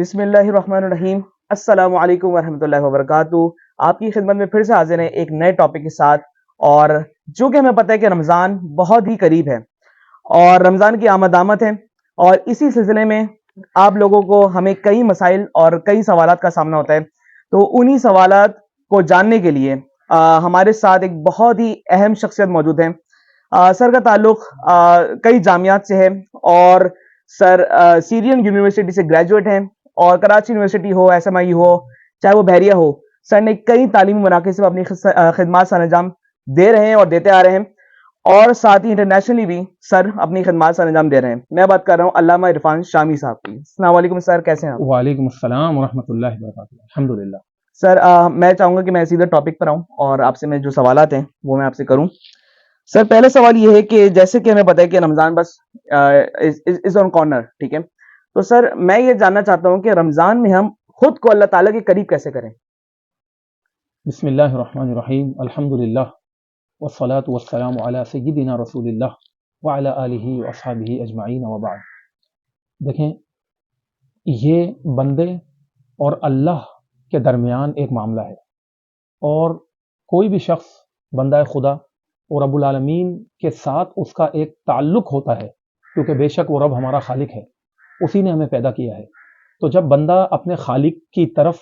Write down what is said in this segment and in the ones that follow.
بسم اللہ الرحمن الرحیم۔ السلام علیکم ورحمۃ اللہ وبرکاتہ۔ آپ کی خدمت میں پھر سے حاضر ہیں ایک نئے ٹاپک کے ساتھ، اور چونکہ ہمیں پتہ ہے کہ رمضان بہت ہی قریب ہے اور رمضان کی آمد ہے، اور اسی سلسلے میں آپ لوگوں کو ہمیں کئی مسائل اور کئی سوالات کا سامنا ہوتا ہے، تو انہی سوالات کو جاننے کے لیے ہمارے ساتھ ایک بہت ہی اہم شخصیت موجود ہے۔ سر کا تعلق کئی جامعات سے ہے، اور سر سیرین یونیورسٹی سے گریجویٹ ہیں، اور کراچی یونیورسٹی ہو، ایس ایم آئی ہو، چاہے وہ بحریہ ہو، سر نے کئی تعلیمی مراکز سے اپنی خدمات سر انجام دے رہے ہیں اور دیتے آ رہے ہیں، اور ساتھ ہی انٹرنیشنلی بھی سر اپنی خدمات سر انجام دے رہے ہیں۔ میں بات کر رہا ہوں علامہ عرفان شامی صاحب کی۔ السلام علیکم سر، کیسے ہیں آپ؟ وعلیکم السلام ورحمۃ اللہ وبرکاتہ۔ الحمدللہ۔ سر میں چاہوں گا کہ میں سیدھا ٹاپک پر آؤں اور آپ سے میں جو سوالات ہیں وہ میں آپ سے کروں۔ سر پہلا سوال یہ ہے کہ جیسے کہ ہمیں پتہ ہے کہ رمضان بس از آن کارنر، ٹھیک ہے، تو سر میں یہ جاننا چاہتا ہوں کہ رمضان میں ہم خود کو اللہ تعالیٰ کے قریب کیسے کریں؟ بسم اللہ الرحمن الرحیم، الحمدللہ والصلاة والسلام علی سیدنا رسول اللہ وعلی آلہ واصحابہ اجمعین وبعد۔ دیکھیں، یہ بندے اور اللہ کے درمیان ایک معاملہ ہے، اور کوئی بھی شخص بندہ خدا اور رب العالمین کے ساتھ اس کا ایک تعلق ہوتا ہے، کیونکہ بے شک وہ رب ہمارا خالق ہے، اسی نے ہمیں پیدا کیا ہے۔ تو جب بندہ اپنے خالق کی طرف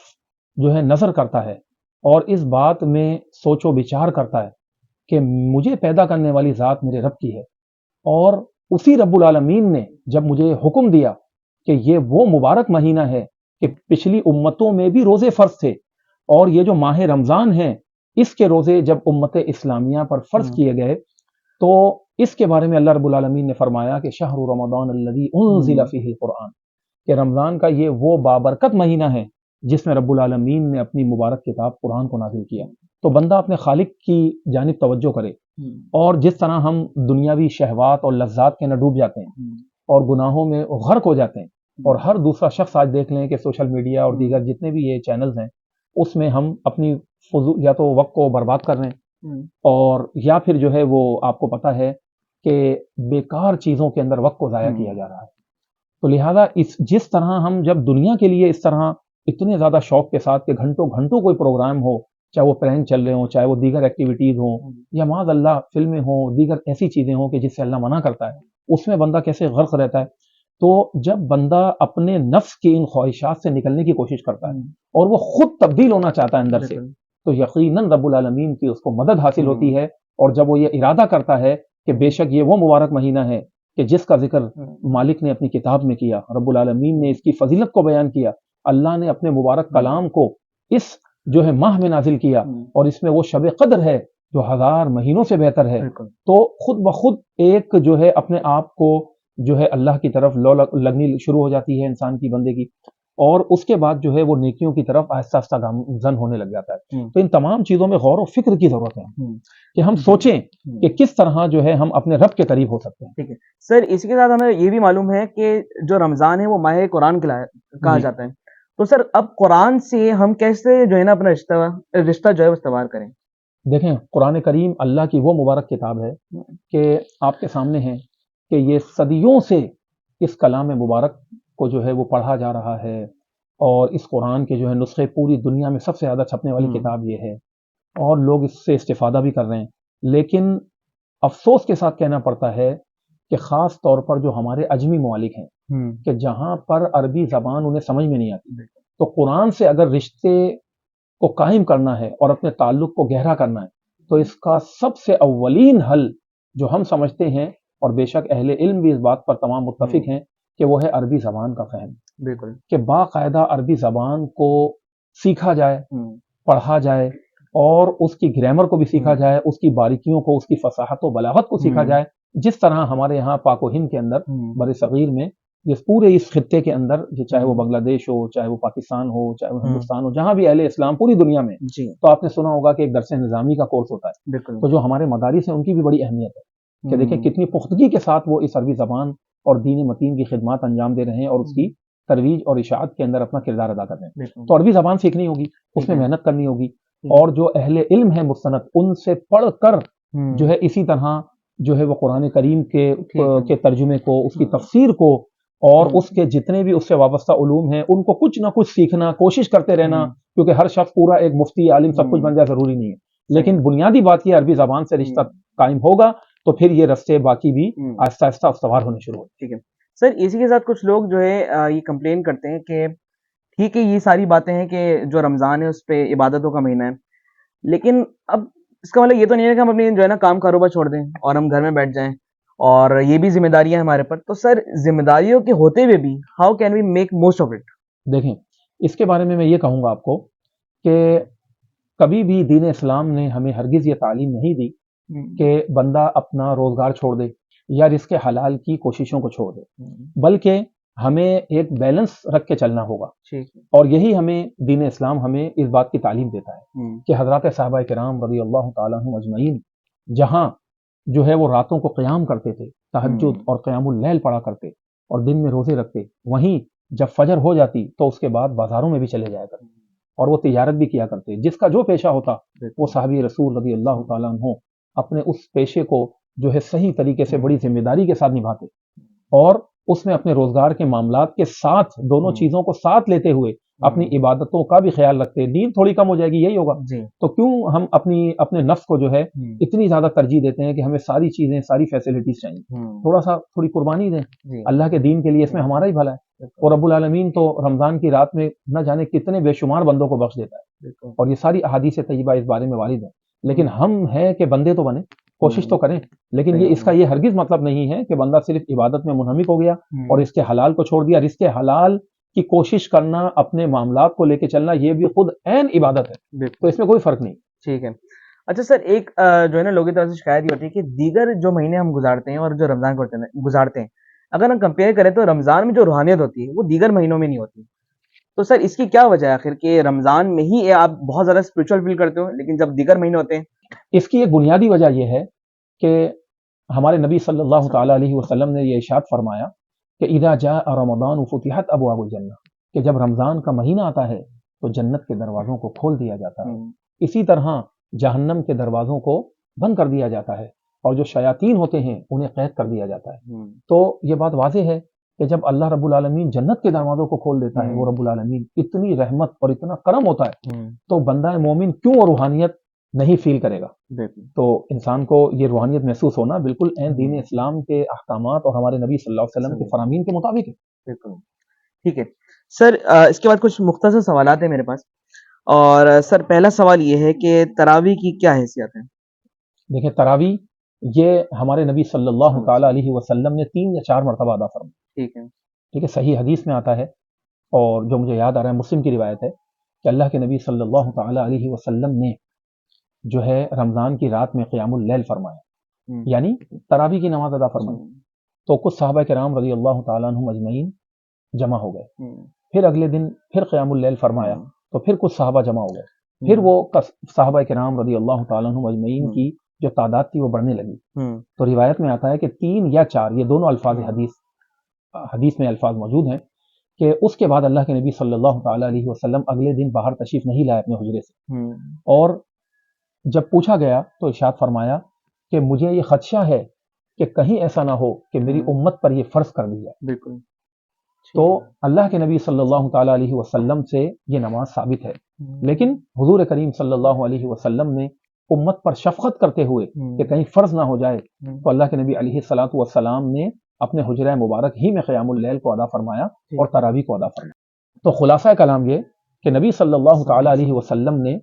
جو ہے نظر کرتا ہے اور اس بات میں سوچ و بچار کرتا ہے کہ مجھے پیدا کرنے والی ذات میرے رب کی ہے، اور اسی رب العالمین نے جب مجھے حکم دیا کہ یہ وہ مبارک مہینہ ہے کہ پچھلی امتوں میں بھی روزے فرض تھے، اور یہ جو ماہ رمضان ہے اس کے روزے جب امت اسلامیہ پر فرض کیے گئے، تو اس کے بارے میں اللہ رب العالمین نے فرمایا کہ شہر رمضان الذی انزل فیہ القرآن، کہ رمضان کا یہ وہ بابرکت مہینہ ہے جس میں رب العالمین نے اپنی مبارک کتاب قرآن کو نازل کیا۔ تو بندہ اپنے خالق کی جانب توجہ کرے، اور جس طرح ہم دنیاوی شہوات اور لذات کے اندر ڈوب جاتے ہیں اور گناہوں میں غرق ہو جاتے ہیں، اور ہر دوسرا شخص آج دیکھ لیں کہ سوشل میڈیا اور دیگر جتنے بھی یہ چینلز ہیں اس میں ہم اپنی فضول یا تو وقت کو برباد کر رہے ہیں، اور یا پھر جو ہے وہ آپ کو پتہ ہے کہ بیکار چیزوں کے اندر وقت کو ضائع کیا جا رہا ہے۔ تو لہٰذا جس طرح ہم جب دنیا کے لیے اس طرح اتنے زیادہ شوق کے ساتھ کہ گھنٹوں گھنٹوں کوئی پروگرام ہو، چاہے وہ پلان چل رہے ہوں، چاہے وہ دیگر ایکٹیویٹیز ہوں، یا معاذ اللہ فلمیں ہوں، دیگر ایسی چیزیں ہوں کہ جس سے اللہ منع کرتا ہے، اس میں بندہ کیسے غرق رہتا ہے۔ تو جب بندہ اپنے نفس کی ان خواہشات سے نکلنے کی کوشش کرتا ہے اور وہ خود تبدیل ہونا چاہتا ہے اندر سے، تو یقیناً رب العالمین کی اس کو مدد حاصل ہوتی ہے، اور جب وہ یہ ارادہ کرتا ہے کہ بے شک یہ وہ مبارک مہینہ ہے کہ جس کا ذکر مالک نے اپنی کتاب میں کیا، رب العالمین نے اس کی فضیلت کو بیان کیا، اللہ نے اپنے مبارک کلام کو اس جو ہے ماہ میں نازل کیا، اور اس میں وہ شب قدر ہے جو 1000 مہینوں سے بہتر ہے، تو خود بخود ایک جو ہے اپنے آپ کو جو ہے اللہ کی طرف لو لگنی شروع ہو جاتی ہے انسان کی، بندے کی، اور اس کے بعد جو ہے وہ نیکیوں کی طرف آہستہ آہستہ گامزن ہونے لگ جاتا ہے۔ تو ان تمام چیزوں میں غور و فکر کی ضرورت ہے کہ ہم سوچیں کہ کس طرح جو ہے ہم اپنے رب کے قریب ہو سکتے ہیں۔ ٹھیک ہے سر، اسی کے ساتھ ہمیں یہ بھی معلوم ہے کہ جو رمضان ہے وہ ماہ قرآن کہا جاتا ہے، تو سر اب قرآن سے ہم کیسے جو ہے نا اپنا رشتہ جو ہے استوار کریں؟ دیکھیں، قرآن کریم اللہ کی وہ مبارک کتاب ہے کہ آپ کے سامنے ہے کہ یہ صدیوں سے اس کلام مبارک کو جو ہے وہ پڑھا جا رہا ہے، اور اس قرآن کے جو ہے نسخے پوری دنیا میں سب سے زیادہ چھپنے والی کتاب یہ ہے، اور لوگ اس سے استفادہ بھی کر رہے ہیں، لیکن افسوس کے ساتھ کہنا پڑتا ہے کہ خاص طور پر جو ہمارے عجمی ممالک ہیں کہ جہاں پر عربی زبان انہیں سمجھ میں نہیں آتی، تو قرآن سے اگر رشتے کو قائم کرنا ہے اور اپنے تعلق کو گہرا کرنا ہے، تو اس کا سب سے اولین حل جو ہم سمجھتے ہیں، اور بے شک اہل علم بھی اس بات پر تمام متفق ہیں، کہ وہ ہے عربی زبان کا فہم۔ بالکل، کہ باقاعدہ عربی زبان کو سیکھا جائے، پڑھا جائے، اور اس کی گرامر کو بھی سیکھا جائے، اس کی باریکیوں کو، اس کی فصاحت و بلاغت کو سیکھا جائے، جس طرح ہمارے یہاں پاک و ہند کے اندر بر صغیر میں اس پورے اس خطے کے اندر، چاہے وہ بنگلہ دیش ہو، چاہے وہ پاکستان ہو، چاہے وہ ہندوستان ہو، جہاں بھی اہل اسلام پوری دنیا میں، تو آپ نے سنا ہوگا کہ ایک درس نظامی کا کورس ہوتا ہے، تو جو ہمارے مدارس ہیں ان کی بھی بڑی اہمیت ہے کہ دیکھیں کتنی پختگی کے ساتھ وہ اس عربی زبان اور دین متین کی خدمات انجام دے رہے ہیں، اور اس کی ترویج اور اشاعت کے اندر اپنا کردار ادا کر رہے ہیں۔ تو عربی زبان سیکھنی ہوگی، اس میں محنت کرنی ہوگی، اور جو اہل علم ہے مستند، ان سے پڑھ کر جو ہے اسی طرح جو ہے وہ قرآن کریم کے ترجمے کو، اس کی تفسیر کو اور اس کے جتنے بھی اس سے وابستہ علوم ہیں ان کو کچھ نہ کچھ سیکھنا، کوشش کرتے رہنا، کیونکہ ہر شخص پورا ایک مفتی عالم سب کچھ بن جائے ضروری نہیں ہے، لیکن بنیادی بات یہ عربی زبان سے رشتہ قائم ہوگا تو پھر یہ رستے باقی بھی آہستہ آہستہ استوار ہونے شروع ہوتے ہیں۔ ٹھیک ہے سر، اسی کے ساتھ کچھ لوگ جو ہے یہ کمپلین کرتے ہیں کہ ٹھیک ہے یہ ساری باتیں ہیں کہ جو رمضان ہے اس پہ عبادتوں کا مہینہ ہے، لیکن اب اس کا مطلب یہ تو نہیں ہے کہ ہم اپنی جو ہے نا کام کاروبار چھوڑ دیں اور ہم گھر میں بیٹھ جائیں، اور یہ بھی ذمہ داریاں ہیں ہمارے پر. تو سر ذمہ داریوں کے ہوتے ہوئے بھی how can we make most of it? دیکھیں اس کے بارے میں یہ کہوں گا آپ کو کہ کبھی بھی دین اسلام نے ہمیں ہرگز یہ تعلیم نہیں دی کہ بندہ اپنا روزگار چھوڑ دے یا رزق حلال کی کوششوں کو چھوڑ دے، بلکہ ہمیں ایک بیلنس رکھ کے چلنا ہوگا، اور یہی ہمیں دین اسلام ہمیں اس بات کی تعلیم دیتا ہے کہ حضرات صحابہ کرام رضی اللہ تعالیٰ عنہم اجمعین جہاں جو ہے وہ راتوں کو قیام کرتے تھے، تہجد اور قیام اللیل پڑھا کرتے اور دن میں روزے رکھتے، وہیں جب فجر ہو جاتی تو اس کے بعد بازاروں میں بھی چلے جایا کرتے اور وہ تجارت بھی کیا کرتے، جس کا جو پیشہ ہوتا وہ صحابی رسول رضی اللہ تعالیٰ عنہ اپنے اس پیشے کو جو ہے صحیح طریقے سے بڑی ذمہ داری کے ساتھ نبھاتے، اور اس میں اپنے روزگار کے معاملات کے ساتھ دونوں چیزوں کو ساتھ لیتے ہوئے اپنی عبادتوں کا بھی خیال رکھتے۔ نیند تھوڑی کم ہو جائے گی، یہی ہوگا، تو کیوں ہم اپنے نفس کو جو ہے اتنی زیادہ ترجیح دیتے ہیں کہ ہمیں ساری چیزیں ساری فیسلٹیز چاہیے، تھوڑی قربانی دیں اللہ کے دین کے لیے، اس میں ہمارا ہی بھلا ہے، اور رب العالمین تو رمضان کی رات میں نہ جانے کتنے بے شمار بندوں کو بخش دیتا ہے، اور یہ ساری احادیث طیبہ اس بارے میں وارد ہیں، لیکن ہم ہیں کہ بندے تو بنے، کوشش تو کریں، لیکن یہ اس کا یہ ہرگز مطلب نہیں ہے کہ بندہ صرف عبادت میں منہمک ہو گیا اور اس کے حلال کو چھوڑ دیا۔ رزق حلال کی کوشش کرنا، اپنے معاملات کو لے کے چلنا، یہ بھی خود عین عبادت ہے، تو اس میں کوئی فرق نہیں۔ ٹھیک ہے، اچھا سر، ایک جو ہے نا لوگوں کی طرف سے شکایت یہ ہوتی ہے کہ دیگر جو مہینے ہم گزارتے ہیں اور جو رمضان کو گزارتے ہیں، اگر ہم کمپیئر کریں تو رمضان میں جو روحانیت ہوتی ہے وہ دیگر مہینوں میں نہیں ہوتی، تو سر اس کی کیا وجہ ہے آخر کہ رمضان میں ہی آپ بہت زیادہ اسپرچل فیل کرتے ہو لیکن جب دیگر مہینے ہوتے ہیں؟ اس کی ایک بنیادی وجہ یہ ہے کہ ہمارے نبی صلی اللہ تعالیٰ علیہ وسلم نے یہ ارشاد فرمایا کہ اذا جاء رمضان فتحت ابواب الجنہ، کہ جب رمضان کا مہینہ آتا ہے تو جنت کے دروازوں کو کھول دیا جاتا ہے، اسی طرح جہنم کے دروازوں کو بند کر دیا جاتا ہے، اور جو شیاطین ہوتے ہیں انہیں قید کر دیا جاتا ہے۔ تو یہ بات واضح ہے کہ جب اللہ رب العالمین جنت کے دروازوں کو کھول دیتا ہے، وہ رب العالمین اتنی رحمت اور اتنا کرم ہوتا ہے، تو بندہ مومن کیوں اور روحانیت نہیں فیل کرے گا؟ تو انسان کو یہ روحانیت محسوس ہونا بالکل عین دین اسلام کے احکامات اور ہمارے نبی صلی اللہ علیہ وسلم کے فرامین کے مطابق ہے۔ بالکل ٹھیک ہے سر، اس کے بعد کچھ مختصر سوالات ہیں میرے پاس، اور سر پہلا سوال یہ ہے کہ تراویح کی کیا حیثیت ہے؟ دیکھیں تراویح یہ ہمارے نبی صلی اللہ تعالیٰ علیہ وسلم نے 3 یا 4 مرتبہ ادا فرمائی۔ ٹھیک ہے، صحیح حدیث میں آتا ہے، اور جو مجھے یاد آ رہا ہے مسلم کی روایت ہے کہ اللہ کے نبی صلی اللہ تعالیٰ علیہ وسلم نے جو ہے رمضان کی رات میں قیام اللیل فرمایا، یعنی تراویح کی نماز ادا فرمائی، تو کچھ صحابہ کرام رضی اللہ تعالیٰ عنہم اجمعین جمع ہو گئے، پھر اگلے دن پھر قیام اللیل فرمایا تو پھر کچھ صحابہ جمع ہو گئے، پھر وہ صحابہ کرام رضی اللہ تعالیٰ عنہم اجمعین کی جو تعداد تھی وہ بڑھنے لگی، تو روایت میں آتا ہے کہ 3 یا 4 یہ دونوں الفاظ حدیث میں الفاظ موجود ہیں کہ اس کے بعد اللہ کے نبی صلی اللہ تعالیٰ علیہ وسلم اگلے دن باہر تشریف نہیں لائے اپنے حجرے سے، اور جب پوچھا گیا تو ارشاد فرمایا کہ مجھے یہ خدشہ ہے کہ کہیں ایسا نہ ہو کہ میری امت پر یہ فرض کر دی جائے۔ بالکل، تو اللہ کے نبی صلی اللہ تعالیٰ علیہ وسلم سے یہ نماز ثابت ہے، لیکن حضور کریم صلی اللہ علیہ وسلم نے امت پر شفقت کرتے ہوئے کہ کہیں فرض نہ ہو جائے، تو اللہ کے نبی علیہ الصلاۃ والسلام نے اپنے حجرہ مبارک ہی میں قیام اللیل کو ادا فرمایا اور تراویح کو ادا فرمایا۔ تو خلاصہ کلام یہ کہ نبی صلی اللہ تعالیٰ علیہ وسلم نے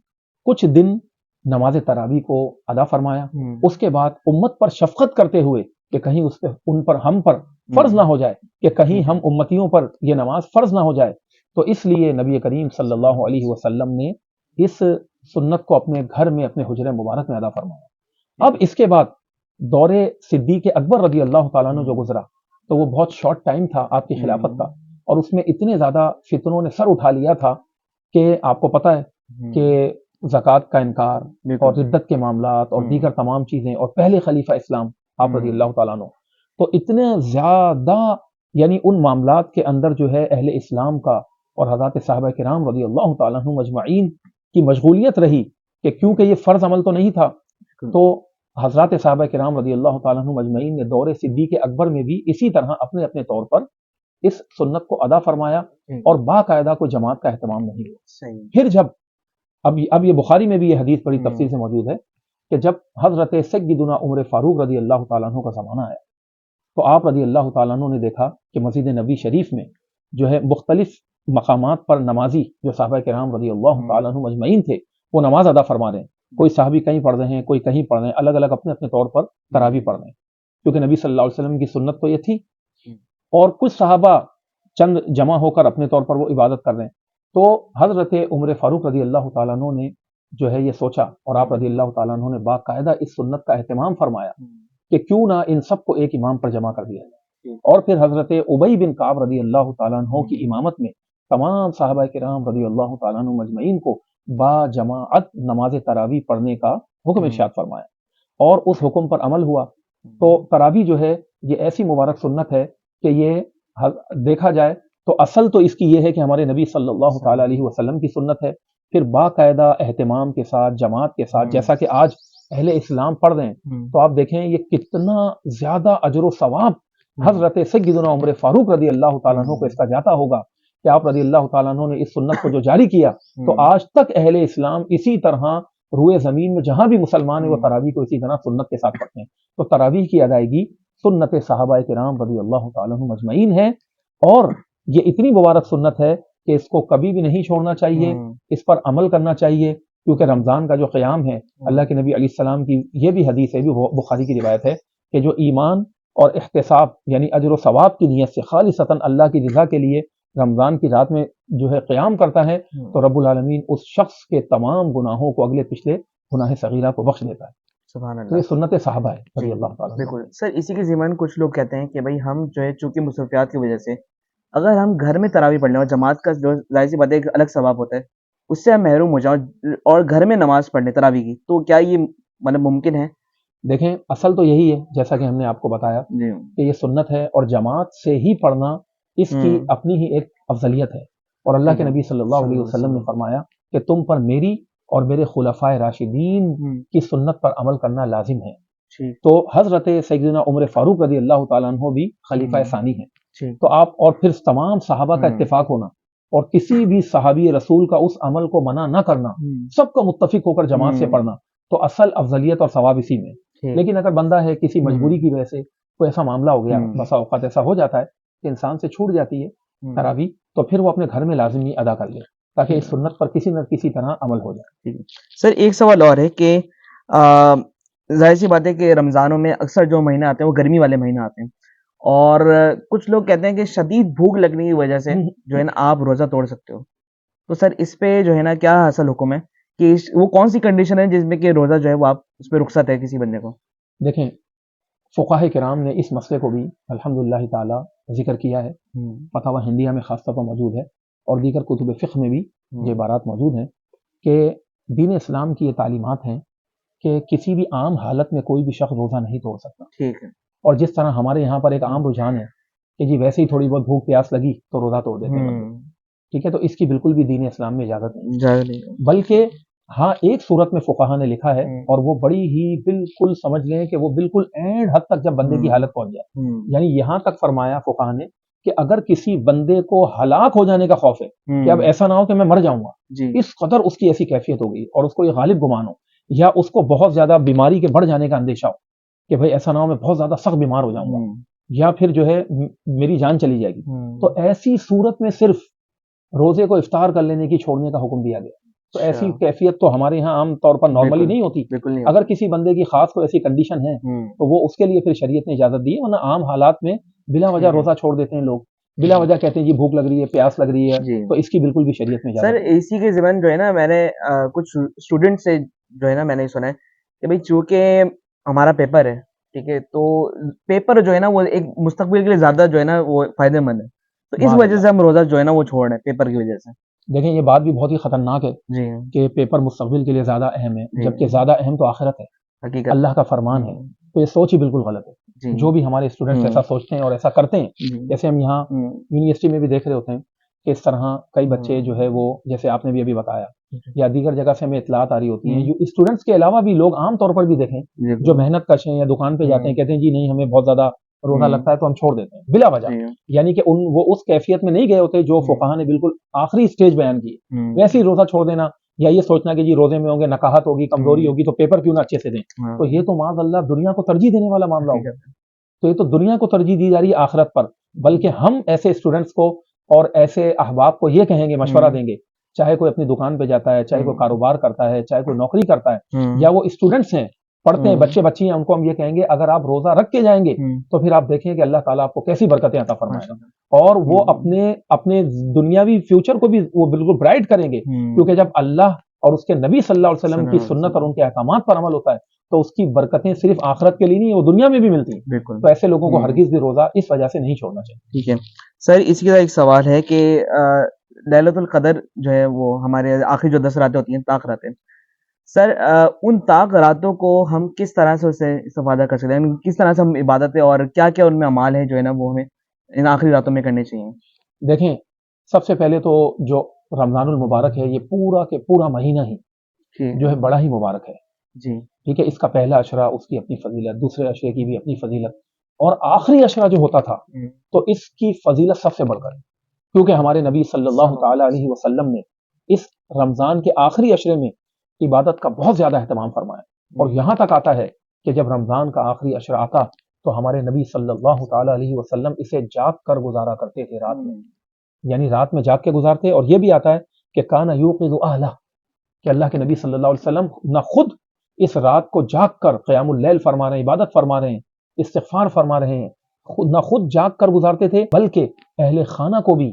کچھ دن نماز تراویح کو ادا فرمایا، اس کے بعد امت پر شفقت کرتے ہوئے کہ کہیں اس پہ ان پر ہم پر فرض نہ ہو جائے، کہ کہیں ہم امتیوں پر یہ نماز فرض نہ ہو جائے، تو اس لیے نبی کریم صلی اللہ علیہ وسلم نے اس سنت کو اپنے گھر میں اپنے حجرہ مبارک میں ادا فرمایا۔ اب اس کے بعد دور صدیق اکبر رضی اللہ تعالیٰ عنہ جو گزرا، تو وہ بہت شارٹ ٹائم تھا آپ کی خلافت کا، اور اس میں اتنے زیادہ فتنوں نے سر اٹھا لیا تھا کہ آپ کو پتہ ہے کہ زکوٰۃ کا انکار اور ردت کے معاملات اور دیگر تمام چیزیں، اور پہلے خلیفہ اسلام آپ رضی اللہ تعالیٰ عنہ، تو اتنے زیادہ یعنی ان معاملات کے اندر جو ہے اہل اسلام کا اور حضرات صحابہ کرام رضی اللہ تعالیٰ عنہ مجمعین کی مشغولیت رہی کہ کیونکہ یہ فرض عمل تو نہیں تھا، تو حضرات صحابہ کرام رضی اللہ تعالیٰ عنہ مجمعین نے دور صدیق اکبر میں بھی اسی طرح اپنے اپنے طور پر اس سنت کو ادا فرمایا اور باقاعدہ کوئی جماعت کا اہتمام نہیں ہوا. صحیح. پھر جب اب یہ بخاری میں بھی یہ حدیث بڑی تفصیل سے موجود ہے کہ جب حضرت سیدنا عمر فاروق رضی اللہ تعالیٰ عنہ کا زمانہ آیا تو آپ رضی اللہ تعالیٰ عنہ نے دیکھا کہ مسجد نبی شریف میں جو ہے مختلف مقامات پر نمازی جو صحابہ کرام رضی اللہ تعالیٰ عنہ مجمعین تھے وہ نماز ادا فرما رہے ہیں. کوئی صحابی کہیں پڑھ رہے ہیں, کوئی کہیں پڑھ رہے ہیں, الگ الگ اپنے اپنے طور پر تراویح پڑھ رہے ہیں, کیونکہ نبی صلی اللہ علیہ وسلم کی سنت تو یہ تھی. اور کچھ صحابہ چند جمع ہو کر اپنے طور پر وہ عبادت کر رہے ہیں. تو حضرت عمر فاروق رضی اللہ تعالیٰ عنہ نے جو ہے یہ سوچا اور آپ رضی اللہ تعالیٰ عنہ نے باقاعدہ اس سنت کا اہتمام فرمایا کہ کیوں نہ ان سب کو ایک امام پر جمع کر دیا جائے. اور پھر حضرت ابی بن کعب رضی اللہ تعالیٰ عنہ کی امامت میں تمام صحابہ کرام رضی اللہ تعالیٰ عنہ مجمعین کو با جماعت نماز تراویح پڑھنے کا حکم ارشاد فرمایا اور اس حکم پر عمل ہوا. تو تراویح جو ہے یہ ایسی مبارک سنت ہے کہ یہ دیکھا جائے تو اصل تو اس کی یہ ہے کہ ہمارے نبی صلی اللہ تعالیٰ علیہ وسلم کی سنت ہے. پھر باقاعدہ اہتمام کے ساتھ جماعت کے ساتھ جیسا کہ آج اہل اسلام پڑھ رہے ہیں تو آپ دیکھیں یہ کتنا زیادہ اجر و ثواب حضرت سیدنا عمر فاروق رضی اللہ تعالیٰ عنہ کو اس کا جاتا ہوگا کہ آپ رضی اللہ تعالیٰ عنہ نے اس سنت کو جو جاری کیا تو آج تک اہل اسلام اسی طرح روئے زمین میں جہاں بھی مسلمان ہیں وہ تراویح کو اسی طرح سنت کے ساتھ پڑھتے ہیں. تو تراویح کی ادائیگی سنت صحابہ کرام رضی اللہ تعالیٰ عنہ مجمعین ہے اور یہ اتنی مبارک سنت ہے کہ اس کو کبھی بھی نہیں چھوڑنا چاہیے, اس پر عمل کرنا چاہیے. کیونکہ رمضان کا جو قیام ہے اللہ کے نبی علیہ السلام کی یہ بھی حدیث ہے, بھی بخاری کی روایت ہے کہ جو ایمان اور احتساب یعنی اجر و ثواب کی نیت سے خالصتاً اللہ کی رضا کے لیے رمضان کی رات میں جو ہے قیام کرتا ہے تو رب العالمین اس شخص کے تمام گناہوں کو اگلے پچھلے گناہ صغیرہ کو بخش دیتا ہے. سبحان اللہ. تو یہ سنت صحابہ ہے رضی اللہ تعالیٰ. بالکل سر, اسی کے ضمن کچھ لوگ کہتے ہیں کہ بھائی ہم جو ہے چونکہ مصروفیات کی وجہ سے اگر ہم گھر میں تراویح پڑھ لیں اور جماعت کا جو ظاہر سی بات ہے ایک الگ ثواب ہوتا ہے اس سے ہم محروم ہو جائیں اور گھر میں نماز پڑھنے تراویح کی, تو کیا یہ مطلب ممکن ہے؟ دیکھیں اصل تو یہی ہے جیسا کہ ہم نے آپ کو بتایا کہ یہ سنت ہے اور جماعت سے ہی پڑھنا اس کی اپنی ہی ایک افضلیت ہے. اور اللہ کے نبی صلی اللہ علیہ وسلم نے فرمایا کہ تم پر میری اور میرے خلفائے راشدین کی سنت پر عمل کرنا لازم ہے. تو حضرت سیدنا عمر فاروق رضی اللہ تعالیٰ عنہ بھی خلیفہ ثانی ہیں. تو آپ اور پھر تمام صحابہ کا اتفاق ہونا اور کسی بھی صحابی رسول کا اس عمل کو منع نہ کرنا, سب کا متفق ہو کر جماعت سے پڑھنا, تو اصل افضلیت اور ثواب اسی میں. لیکن اگر بندہ ہے کسی مجبوری کی وجہ سے کوئی ایسا معاملہ ہو گیا, بسا اوقات ایسا ہو جاتا ہے کہ انسان سے چھوٹ جاتی ہے تراویح, تو پھر وہ اپنے گھر میں لازمی ادا کر لے تاکہ اس سنت پر کسی نہ کسی طرح عمل ہو جائے. سر ایک سوال اور ہے کہ ظاہر سی بات ہے کہ رمضانوں میں اکثر جو مہینے آتے ہیں وہ گرمی والے مہینے آتے ہیں اور کچھ لوگ کہتے ہیں کہ شدید بھوک لگنے کی وجہ سے جو ہے نا آپ روزہ توڑ سکتے ہو. تو سر اس پہ جو ہے نا کیا اصل حکم ہے کہ وہ کون سی کنڈیشن ہے جس میں کہ روزہ جو ہے وہ آپ اس پہ رخصت ہے کسی بندے کو؟ دیکھیں فقہاء کرام نے اس مسئلے کو بھی الحمدللہ تعالی ذکر کیا ہے. فتاوی ہندیہ میں خاص طور پر موجود ہے اور دیگر کتب فقہ میں بھی یہ عبارات موجود ہیں کہ دین اسلام کی یہ تعلیمات ہیں کہ کسی بھی عام حالت میں کوئی بھی شخص روزہ نہیں توڑ سکتا. ٹھیک ہے. اور جس طرح ہمارے یہاں پر ایک عام رجحان ہے کہ جی ویسے ہی تھوڑی بہت بھوک پیاس لگی تو روزہ توڑ دیتے ہیں, ٹھیک ہے, تو اس کی بالکل بھی دین اسلام میں اجازت نہیں. بلکہ ہاں ایک صورت میں فقہا نے لکھا ہے اور وہ بڑی ہی بالکل سمجھ لیں کہ وہ بالکل اینڈ حد تک جب بندے کی حالت پہنچ جائے, یعنی یہاں تک فرمایا فقہا نے کہ اگر کسی بندے کو ہلاک ہو جانے کا خوف ہے کہ اب ایسا نہ ہو کہ میں مر جاؤں گا, اس قدر اس کی ایسی کیفیت ہو گئی اور اس کو یہ غالب گمان ہو یا اس کو بہت زیادہ بیماری کے بڑھ جانے کا اندیشہ ہو کہ بھائی ایسا نہ ہو میں بہت زیادہ سخت بیمار ہو جاؤں گا یا پھر جو ہے میری جان چلی جائے گی, تو ایسی صورت میں صرف روزے کو افطار کر لینے کی چھوڑنے کا حکم دیا گیا. تو ایسی کیفیت تو ہمارے یہاں عام طور پر نارملی نہیں ہوتی. اگر کسی بندے کی خاص کوئی ایسی کنڈیشن ہے تو وہ اس کے لیے پھر شریعت نے اجازت دی ہے, ورنہ عام حالات میں بلا وجہ روزہ چھوڑ دیتے ہیں لوگ, بلا وجہ کہتے ہیں جی بھوک لگ رہی ہے پیاس لگ رہی ہے, تو اس کی بالکل بھی شریعت میں اجازت. سر اسی کے ضمن جو ہے نا میں نے کچھ اسٹوڈنٹ سے جو ہے نا میں نے سنا ہے کہ بھائی چونکہ ہمارا پیپر ہے, ٹھیک ہے, تو پیپر جو ہے نا وہ ایک مستقبل کے لیے زیادہ جو ہے نا وہ فائدہ مند ہے, تو اس وجہ سے ہم روزہ جو ہے نا وہ چھوڑ رہے ہیں پیپر کی وجہ سے. دیکھیں یہ بات بھی بہت ہی خطرناک ہے کہ پیپر مستقبل کے لیے زیادہ اہم ہے, جبکہ زیادہ اہم تو آخرت ہے, حقیقت اللہ کا فرمان ہے. تو یہ سوچ ہی بالکل غلط ہے. جو بھی ہمارے اسٹوڈنٹس ایسا سوچتے ہیں اور ایسا کرتے ہیں, جیسے ہم یہاں یونیورسٹی میں بھی دیکھ رہے ہوتے ہیں کہ اس طرح کئی بچے جو ہے وہ جیسے آپ نے بھی ابھی بتایا یا دیگر جگہ سے ہمیں اطلاعات آ رہی ہوتی ہیں, اسٹوڈنٹس کے علاوہ بھی لوگ عام طور پر بھی دیکھیں جو محنت کش ہیں یا دکان پہ جاتے ہیں کہتے ہیں جی نہیں ہمیں بہت زیادہ روزہ لگتا ہے تو ہم چھوڑ دیتے ہیں بلا وجہ، یعنی کہ وہ اس کیفیت میں نہیں گئے ہوتے جو فقہا نے بالکل آخری سٹیج بیان کی، ویسے ہی روزہ چھوڑ دینا یا یہ سوچنا کہ جی روزے میں ہوں گے نکاہت ہوگی کمزوری ہوگی تو پیپر کیوں نہ اچھے سے دیں، تو یہ تو معاذ اللہ دنیا کو ترجیح دینے والا معاملہ ہوگا. تو یہ تو دنیا کو ترجیح دی جا رہی ہے آخرت پر، بلکہ ہم ایسے اسٹوڈنٹس کو اور ایسے احباب کو یہ کہیں گے، مشورہ دیں گے، چاہے کوئی اپنی دکان پہ جاتا ہے، چاہے کوئی کاروبار کرتا ہے، چاہے کوئی نوکری کرتا ہے، یا وہ اسٹوڈنٹس ہیں پڑھتے ہیں بچے بچی ہیں، ان کو ہم یہ کہیں گے اگر آپ روزہ رکھ کے جائیں گے تو پھر آپ دیکھیں کہ اللہ تعالیٰ آپ کو کیسی برکتیں عطا فرمائے گا، اور وہ اپنے دنیاوی فیوچر کو بھی وہ بالکل برائٹ کریں گے، کیونکہ جب اللہ اور اس کے نبی صلی اللہ علیہ وسلم کی سنت اور ان کے احکامات پر عمل ہوتا ہے تو اس کی برکتیں صرف آخرت کے لیے نہیں، وہ دنیا میں بھی ملتی ہیں. تو ایسے لوگوں کو ہرگز بھی روزہ اس وجہ سے نہیں چھوڑنا چاہیے. ٹھیک ہے سر، اسی کے ساتھ ایک سوال ہے کہ لیلۃ القدر جو ہے وہ ہمارے آخری جو 10 راتیں ہوتی ہیں طاق راتیں، سر ان طاق راتوں کو ہم کس طرح سے اسے استفادہ کر سکتے ہیں، کس طرح سے ہم عبادتیں اور کیا کیا ان میں اعمال ہیں جو ہے نا وہ ہمیں ان آخری راتوں میں کرنے چاہیے؟ دیکھیں، سب سے پہلے تو جو رمضان المبارک ہے یہ پورا کے پورا مہینہ ہی جو ہے بڑا ہی مبارک ہے جی. ٹھیک ہے، اس کا پہلا اشرہ اس کی اپنی فضیلت، دوسرے اشرے کی بھی اپنی فضیلت، اور آخری اشرہ جو ہوتا تھا تو اس کی فضیلت سب سے بڑھ کر، کیونکہ ہمارے نبی صلی اللہ تعالی علیہ وسلم نے اس رمضان کے آخری اشرے میں عبادت کا بہت زیادہ اہتمام فرمایا، اور یہاں تک آتا ہے کہ جب رمضان کا آخری اشرہ آتا تو ہمارے نبی صلی اللہ تعالی علیہ وسلم اسے جاگ کر گزارا کرتے تھے رات میں، یعنی رات میں جاگ کے گزارتے. اور یہ بھی آتا ہے کہ کان یوقظ اہلہ، کہ اللہ کے نبی صلی اللہ علیہ وسلم نہ خود اس رات کو جاگ کر قیام اللیل فرما رہے ہیں، عبادت فرما رہے ہیں، استغفار فرما رہے ہیں، نہ خود جاگ کر گزارتے تھے بلکہ اہل خانہ کو بھی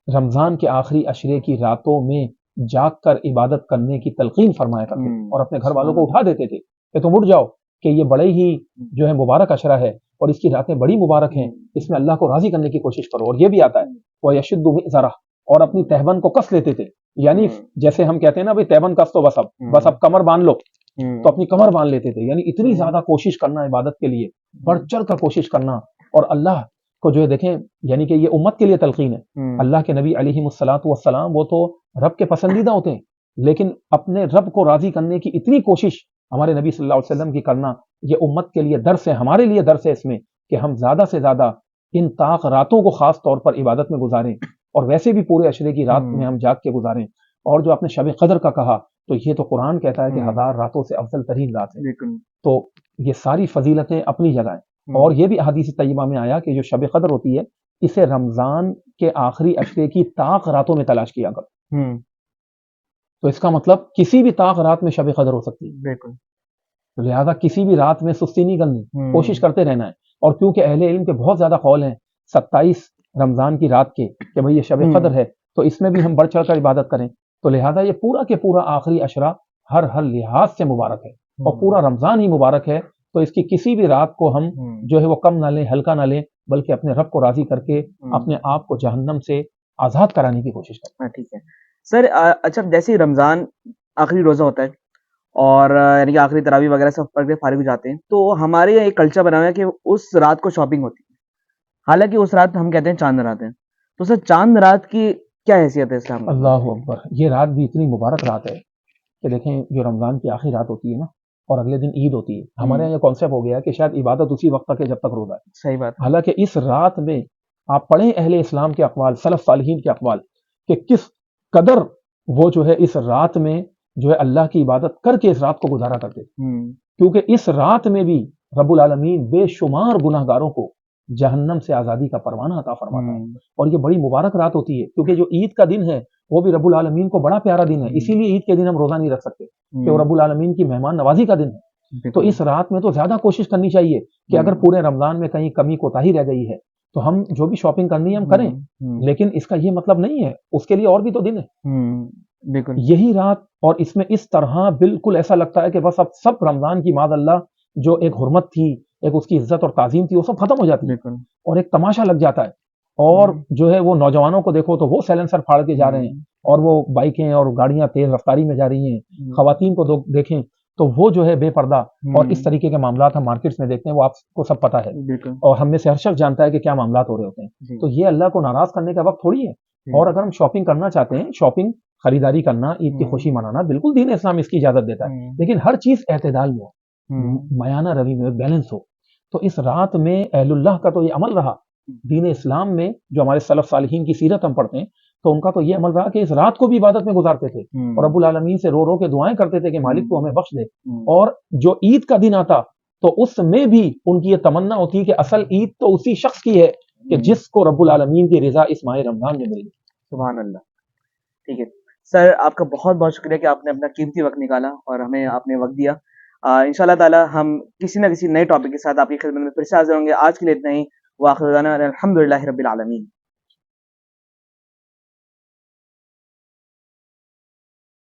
رمضان کے آخری اشرے کی راتوں میں جاگ کر عبادت کرنے کی تلقین فرمایا کرتے تھے، اور اپنے گھر والوں کو اٹھا دیتے تھے کہ تم اٹھ جاؤ کہ یہ بڑے ہی جو ہے مبارک اشرہ ہے اور اس کی راتیں بڑی مبارک ہیں، اس میں اللہ کو راضی کرنے کی کوشش کرو. اور یہ بھی آتا ہے وَيَشُدُّ مِئْزَرَهُ، اور اپنی تہبند کو کس لیتے تھے، یعنی جیسے ہم کہتے ہیں نا بھائی تہبند کس تو بس اب کمر باندھ لو، تو اپنی کمر باندھ لیتے تھے، یعنی اتنی زیادہ کوشش کرنا عبادت کے لیے، بڑھ چڑھ کر کوشش کرنا. اور اللہ کو جو ہے دیکھیں، یعنی کہ یہ امت کے لیے تلقین ہے. اللہ کے نبی علیہ الصلوۃ والسلام وہ تو رب کے پسندیدہ ہوتے ہیں، لیکن اپنے رب کو راضی کرنے کی اتنی کوشش ہمارے نبی صلی اللہ علیہ وسلم کی کرنا، یہ امت کے لیے درس ہے، ہمارے لیے درس ہے اس میں کہ ہم زیادہ سے زیادہ ان طاق راتوں کو خاص طور پر عبادت میں گزاریں، اور ویسے بھی پورے اشرے کی رات میں ہم جاگ کے گزاریں. اور جو آپ نے شب قدر کا کہا تو یہ تو قرآن کہتا ہے کہ 1000 راتوں سے افضل ترین رات ہے. تو یہ ساری فضیلتیں اپنی جگہ ہیں، اور یہ بھی احادیث طیبہ میں آیا کہ جو شب قدر ہوتی ہے اسے رمضان کے آخری اشرے کی طاق راتوں میں تلاش کیا کرو. تو اس کا مطلب کسی بھی طاق رات میں شب قدر ہو سکتی ہے. بالکل. لہذا کسی بھی رات میں سستی نہیں کرنی، کوشش کرتے رہنا ہے. اور کیونکہ اہل علم کے بہت زیادہ قول ہیں 27 رمضان کی رات کے کہ بھئی یہ شب قدر ہے تو اس میں بھی ہم بڑھ چڑھ کر عبادت کریں، تو لہذا یہ پورا کے پورا آخری اشرہ ہر لحاظ سے مبارک ہے، اور پورا رمضان ہی مبارک ہے. تو اس کی کسی بھی رات کو ہم جو ہے وہ کم نہ لیں، ہلکا نہ لیں، بلکہ اپنے رب کو راضی کر کے اپنے آپ کو جہنم سے آزاد کرانے کی کوشش کریں. ٹھیک ہے سر. اچھا، جیسے ہی رمضان آخری روزہ ہوتا ہے اور یعنی کہ آخری تراویح وغیرہ سب پڑھ کے فارغ ہو جاتے ہیں، تو ہمارے یہاں ایک کلچر بنا ہوا ہے کہ اس رات کو شاپنگ ہوتی ہے، حالانکہ اس رات ہم کہتے ہیں چاند رات ہے. تو سر چاند رات کی کیا حیثیت ہے اسلام میں؟ اللہ اکبر. یہ رات بھی اتنی مبارک رات ہے کہ دیکھیں جو رمضان کی آخری رات ہوتی ہے نا، اور اگلے دن عید ہوتی ہے، ہمارے یہاں یہ کانسیپٹ ہو گیا کہ شاید عبادت اسی وقت تک ہے جب تک روزہ ہے. صحیح بات. حالانکہ اس رات میں آپ پڑھیں اہل اسلام کے اقوال، سلف صالحین کے اقوال، کہ کس قدر وہ جو ہے اس رات میں جو ہے اللہ کی عبادت کر کے اس رات کو گزارا کرتے تھے. کیونکہ اس رات میں بھی رب العالمین بے شمار گناہ گاروں کو جہنم سے آزادی کا پروانہ عطا فرماتا ہے. اور یہ بڑی مبارک رات ہوتی ہے، کیونکہ جو عید کا دن ہے وہ بھی رب العالمین کو بڑا پیارا دن ہے، اسی لیے عید کے دن ہم روزہ نہیں رکھ سکتے کہ وہ رب العالمین کی مہمان نوازی کا دن ہے. تو اس رات میں تو زیادہ کوشش کرنی چاہیے کہ اگر پورے رمضان میں کہیں کمی کوتاہی رہ گئی ہے تو ہم جو بھی شاپنگ کرنی ہے ہم کریں، لیکن اس کا یہ مطلب نہیں ہے، اس کے لیے اور بھی تو دن ہے. یہی رات، اور اس میں اس طرح بالکل ایسا لگتا ہے کہ بس اب سب رمضان کی معاذ اللہ جو ایک حرمت تھی، ایک اس کی عزت اور تعظیم تھی، وہ سب ختم ہو جاتی ہے، اور ایک تماشا لگ جاتا ہے. اور جو ہے وہ نوجوانوں کو دیکھو تو وہ سیلنسر پھاڑ کے جا رہے ہیں، اور وہ بائکیں اور گاڑیاں تیز رفتاری میں جا رہی ہیں. خواتین کو دیکھیں تو وہ جو ہے بے پردہ، اور اس طریقے کے معاملات ہم مارکیٹس میں دیکھتے ہیں، وہ آپ کو سب پتہ ہے، اور ہم میں سے ہر شخص جانتا ہے کہ کیا معاملات ہو رہے ہوتے ہیں. تو یہ اللہ کو ناراض کرنے کا وقت تھوڑی ہے. اور اگر ہم شاپنگ کرنا چاہتے ہیں، شاپنگ خریداری کرنا، عید کی خوشی منانا، بالکل دین اسلام اس کی اجازت دیتا ہے، لیکن ہر چیز اعتدال میں ہو، میانہ روی میں بیلنس ہو. تو اس رات میں اہل اللہ کا تو یہ عمل رہا. دین اسلام میں جو ہمارے سلف صالحین کی سیرت ہم پڑھتے ہیں تو ان کا تو یہ عمل رہا کہ اس رات کو بھی عبادت میں گزارتے تھے اور رب العالمین سے رو رو کے دعائیں کرتے تھے کہ مالک تو ہمیں بخش دے. اور جو عید کا دن آتا تو اس میں بھی ان کی یہ تمنا ہوتی کہ اصل عید تو اسی شخص کی ہے کہ جس کو رب العالمین کی رضا اس ماہ رمضان میں مل گئی. سبحان اللہ. ٹھیک ہے سر، آپ کا بہت بہت شکریہ کہ آپ نے اپنا قیمتی وقت نکالا اور ہمیں آپ نے وقت دیا. ان شاء اللہ تعالیٰ ہم کسی نہ کسی نئے ٹاپک کے ساتھ آپ کی خدمت میں پھر سے حاضر ہوں گے. آج کے لیے اتنا ہی. وآخر دعوانا الحمد للہ رب العالمین.